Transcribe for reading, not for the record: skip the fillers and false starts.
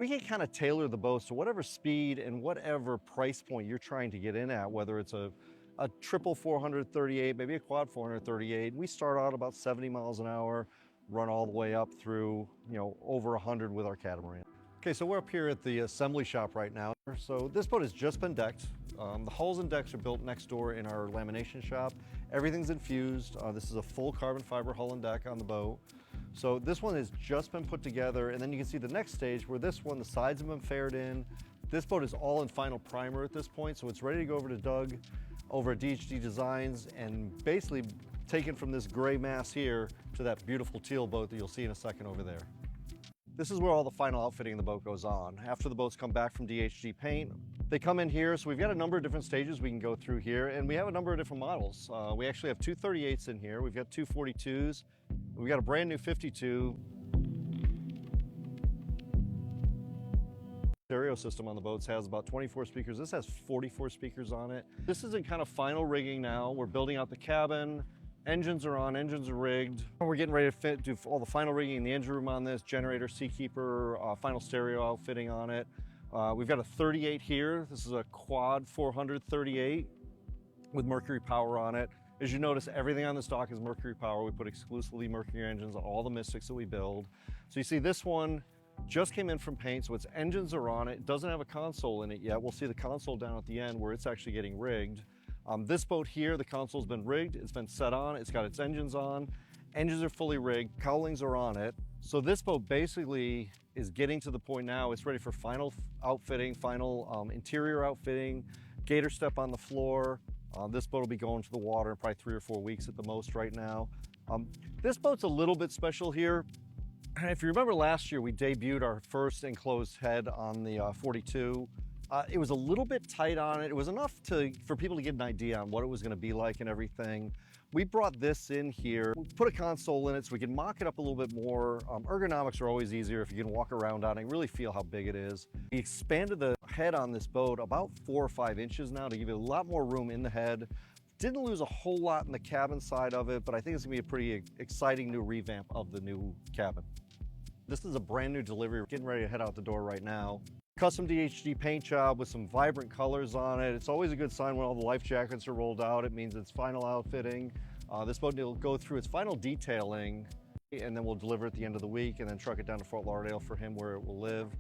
We can kind of tailor the boats to whatever speed and whatever price point you're trying to get in at, whether it's a triple 438, maybe a quad 438. We start out about 70 miles an hour, run all the way up through, over 100 with our catamaran. Okay, so we're up here at the assembly shop right now. So this boat has just been decked. The hulls and decks are built next door in our lamination shop. Everything's infused. This is a full carbon fiber hull and deck on the boat. So this one has just been put together, and then you can see the next stage where this one, the sides have been faired in. This boat is all in final primer at this point, so it's ready to go over to Doug over at DHD Designs and basically taken from this gray mass here to that beautiful teal boat that you'll see in a second over there. This is where all the final outfitting of the boat goes on. After the boats come back from DHD Paint, they come in here. So we've got a number of different stages we can go through here, and we have a number of different models. We actually have two 38s in here. We've got two 42s. We've got a brand new 52. Stereo system on the boats has about 24 speakers. This has 44 speakers on it. This is in kind of final rigging now. We're building out the cabin. Engines are on, engines are rigged. We're getting ready to do all the final rigging in the engine room on this, generator, seakeeper, final stereo outfitting on it. We've got a 38 here. This is a quad 438 with Mercury power on it. As you notice, everything on this dock is Mercury power. We put exclusively Mercury engines on all the Mystics that we build. So you see this one just came in from paint, so its engines are on it. It doesn't have a console in it yet. We'll see the console down at the end where it's actually getting rigged. This boat here, the console's been rigged, it's been set on, it's got its engines on. Engines are fully rigged, cowlings are on it. So this boat basically is getting to the point now, it's ready for final outfitting, final interior outfitting, gator step on the floor. This boat will be going to the water in probably 3 or 4 weeks at the most right now. This boat's a little bit special here. If you remember last year, we debuted our first enclosed head on the 42. It was a little bit tight on it. It was enough for people to get an idea on what it was going to be like and everything. We brought this in here, put a console in it so we can mock it up a little bit more. Ergonomics are always easier if you can walk around on it and really feel how big it is. We expanded the head on this boat about 4 or 5 inches now to give it a lot more room in the head. Didn't lose a whole lot in the cabin side of it, but I think it's gonna be a pretty exciting new revamp of the new cabin. This is a brand new delivery. We're getting ready to head out the door right now. Custom DHD paint job with some vibrant colors on it. It's always a good sign when all the life jackets are rolled out. It means it's final outfitting. This boat will go through its final detailing, and then we'll deliver at the end of the week and then truck it down to Fort Lauderdale for him where it will live.